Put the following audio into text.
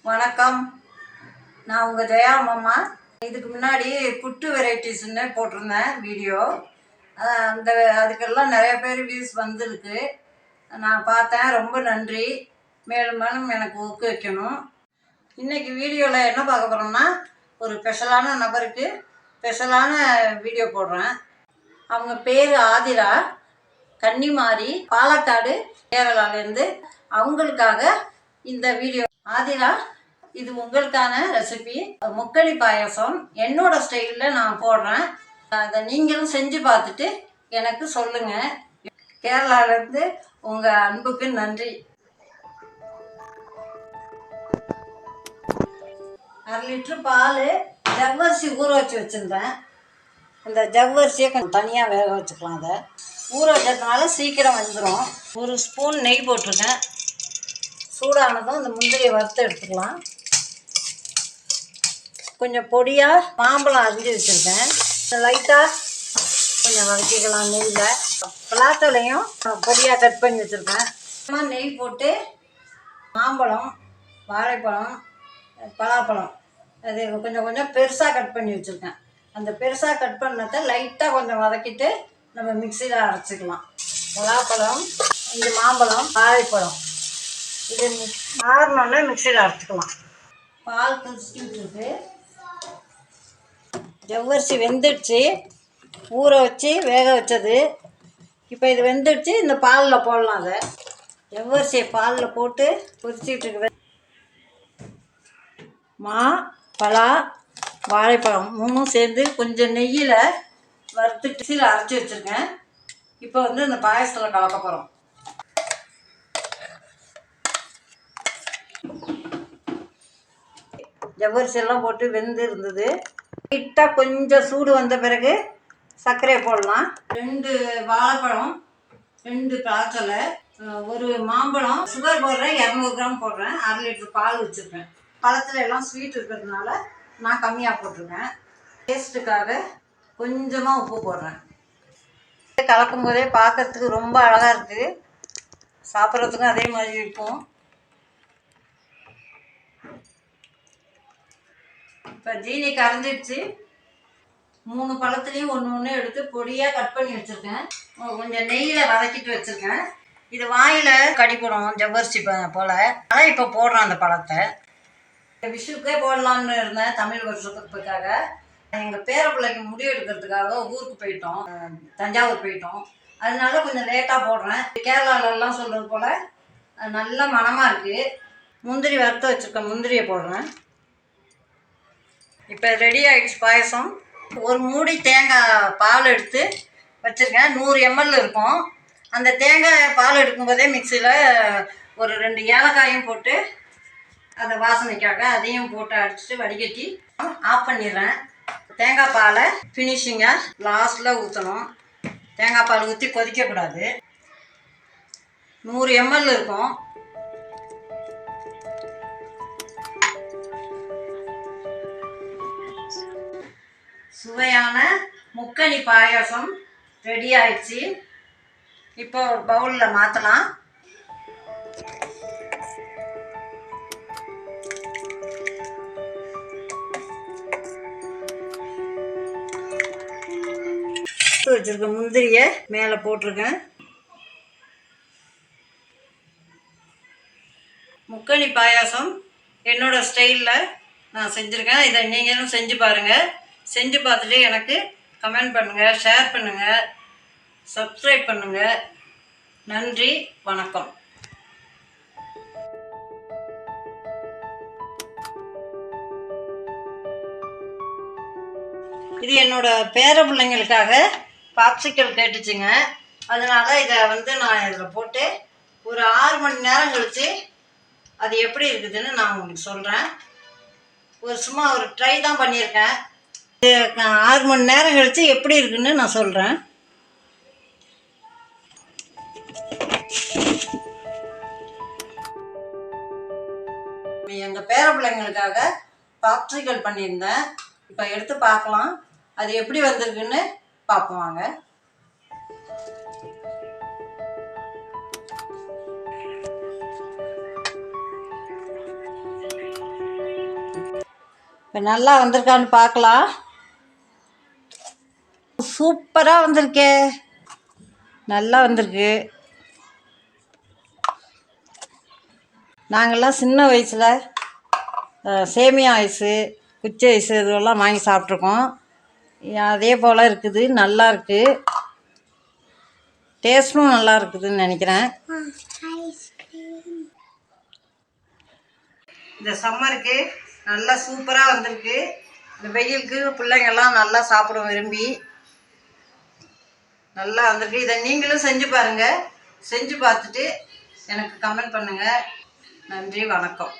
வணக்கம். நான் உங்கள் ஜெயா மாமா. இதுக்கு முன்னாடி புட்டு வெரைட்டிஸ்ன்னு போட்டிருந்தேன் வீடியோ. அதுக்கெல்லாம் நிறைய பேர் வியூஸ் வந்திருக்கு. நான் பார்த்தேன். ரொம்ப நன்றி. மேலும் மேலும் எனக்கு ஊக்குவிக்கணும். இன்றைக்கி வீடியோவில் என்ன பார்க்க போகிறோம்னா, ஒரு ஸ்பெஷலான நபருக்கு ஸ்பெஷலான வீடியோ போடுறேன். அவங்க பேர் ஆதிரா, கன்னிமாரி, பாலக்காடு, கேரளாலேருந்து. அவங்களுக்காக இந்த வீடியோ. ஆதிரா, இது உங்களுக்கான ரெசிபி முக்கணி பாயாசம். என்னோட ஸ்டைலில் நான் போடுறேன். அதை நீங்களும் செஞ்சு பார்த்துட்டு எனக்கு சொல்லுங்கள். கேரளாவிலேருந்து உங்கள் அன்புக்கு நன்றி. 1/2 லிட்டர் பால், ஜவ்வரிசி ஊற வச்சு வச்சுருந்தேன். இந்த ஜவ்வரிசியை கொஞ்சம் தனியாக வேக வச்சுக்கலாம். அதை ஊற வச்சதுனால சீக்கிரம் வந்துடும். 1 ஸ்பூன் நெய் போட்டிருக்கேன். சூடானதும் இந்த முந்திரியை வறுத்து எடுத்துக்கலாம். கொஞ்சம் பொடியாக மாம்பழம் அரிஞ்சு வச்சுருக்கேன். லைட்டாக கொஞ்சம் வதக்கிக்கலாம் நெய்யில். பலாத்தலையும் பொடியாக கட் பண்ணி வச்சுருக்கேன். நெய் போட்டு மாம்பழம், வாழைப்பழம், பலாப்பழம் அது கொஞ்சம் கொஞ்சம் பெருசாக கட் பண்ணி வச்சுருக்கேன். அந்த பெருசாக கட் பண்ணதை லைட்டாக கொஞ்சம் வதக்கிட்டு நம்ம மிக்சியில் அரைச்சிக்கலாம். பலாப்பழம், இந்த மாம்பழம், வாழைப்பழம் இது ஆறினோடனே மிக்சியில் அரைச்சிக்கலாம். பால் கொதிச்சுட்டு ஜவ்வரிசி வெந்துடுச்சு. ஊற வச்சு வேக வச்சது. இப்போ இது வெந்துடுச்சு. இந்த பாலில் போடலாம். அதை ஜவ்வரிசியை பாலில் போட்டு கொதிச்சிட்டு இருக்குது. பலா, வாழைப்பழம் 3 சேர்ந்து கொஞ்சம் நெய்யில் வறுத்துட்டு அரைச்சி வச்சுருக்கேன். இப்போ வந்து இந்த பாயசத்தில் கலக்க போகிறோம். ஜவ்வரிசியெல்லாம் போட்டு வெந்து இருந்தது. லைட்டாக கொஞ்சம் சூடு வந்த பிறகு சர்க்கரையை போடலாம். 2 வாழைப்பழம், 2 பலாச்சலை, 1 மாம்பழம். சுகர் போடுறேன், 200 கிராம் போடுறேன். 1/2 லிட்டர் பால் வச்சுருக்கேன். பழத்தில் எல்லாம் ஸ்வீட் இருக்கிறதுனால நான் கம்மியாக போட்டிருக்கேன். டேஸ்ட்டுக்காக கொஞ்சமாக உப்பு போடுறேன். கலக்கும் போதே பார்க்கறதுக்கு ரொம்ப அழகாக இருக்குது. சாப்பிட்றதுக்கும் அதே மாதிரி இருக்கும். இப்போ ஜீனி கரைஞ்சிடுச்சு. 3 பழத்துலேயும் ஒன்று எடுத்து பொடியாக கட் பண்ணி வச்சுருக்கேன். கொஞ்சம் நெய்யில் வதக்கிட்டு வச்சுருக்கேன். இது வாயில் கடிப்படும் ஜவ்வரிசி போல். ஆனால் இப்போ போடுறேன் அந்த பழத்தை. விஷுக்கே போடலான்னு இருந்தேன், தமிழ் வருஷத்துக்காக. எங்கள் பேர பிள்ளைக்கு முடி எடுக்கிறதுக்காக ஊருக்கு போயிட்டோம், தஞ்சாவூர் போயிட்டோம். அதனால கொஞ்சம் லேட்டாக போடுறேன். கேரளாலெல்லாம் சொல்கிறது போல் நல்ல மணமாக இருக்குது. முந்திரி வறுத்து வச்சுருக்கேன், முந்திரியை போடுறேன். இப்போ ரெடி ஆகிடுச்சு பாயசம். ஒரு மூடி தேங்காய் பால் எடுத்து வச்சுருக்கேன். 100 ml இருக்கும். அந்த தேங்காய் பால் எடுக்கும்போதே மிக்சியில் ஒரு 2 ஏலக்காயும் போட்டு அந்த வாசனைக்காக அதையும் போட்டு அடிச்சுட்டு வடிகட்டி ஆஃப் பண்ணிடுறேன். தேங்காய் பாலை ஃபினிஷிங்காக லாஸ்ட்டில் ஊற்றணும். தேங்காய் பால் ஊற்றி கொதிக்கக்கூடாது. 100 ml இருக்கும். சுவையான முக்கணி பாயாசம் ரெடி ஆயிடுச்சு. இப்போ ஒரு பவுலில் மாற்றலாம். வச்சுருக்க முந்திரியை மேலே போட்டிருக்கேன். முக்கணி பாயாசம் என்னோடய ஸ்டைலில் நான் செஞ்சுருக்கேன். இதை நீங்களும் செஞ்சு பாருங்கள். செஞ்சு பார்த்துட்டு எனக்கு கமெண்ட் பண்ணுங்கள், ஷேர் பண்ணுங்கள், சப்ஸ்கிரைப் பண்ணுங்கள். நன்றி, வணக்கம். இது என்னோடய பேர பிள்ளைங்களுக்காக பாப்சிக்கல் கேட்டுச்சுங்க. அதனால் இதை வந்து நான் இதில் போட்டு ஒரு 6 மணி நேரம் கழித்து அது எப்படி இருக்குதுன்னு நான் உங்களுக்கு சொல்கிறேன். சும்மா ஒரு ட்ரை தான் பண்ணியிருக்கேன். 6 மணி நேரம் கழித்து எப்படி இருக்குன்னு நான் சொல்கிறேன். எங்கள் பேர பிள்ளைங்களுக்காக பாப்சிக்கல் பண்ணியிருந்தேன். இப்போ எடுத்து பார்க்கலாம் அது எப்படி வந்திருக்குன்னு பார்ப்போம் வாங்க. இப்போ நல்லா வந்திருக்கான்னு பார்க்கலாம். சூப்பராக வந்திருக்கே, நல்லா வந்திருக்கு. நாங்கள்லாம் சின்ன வயசில் சேமியா ஐஸு, குச்சி ஐஸு இதுவெல்லாம் வாங்கி சாப்பிட்ருக்கோம். அதே போல் இருக்குது, நல்லா இருக்குது. டேஸ்ட்டும் நல்லா இருக்குதுன்னு நினைக்கிறேன். இந்த சம்மருக்கு நல்லா சூப்பராக வந்திருக்கு. இந்த வெயிலுக்கு பிள்ளைங்கள்லாம் நல்லா சாப்பிடும் விரும்பி. நல்லா வந்திருக்கு. இதை நீங்களும் செஞ்சு பாருங்கள். செஞ்சு பார்த்துட்டு எனக்கு கமெண்ட் பண்ணுங்கள். நன்றி, வணக்கம்.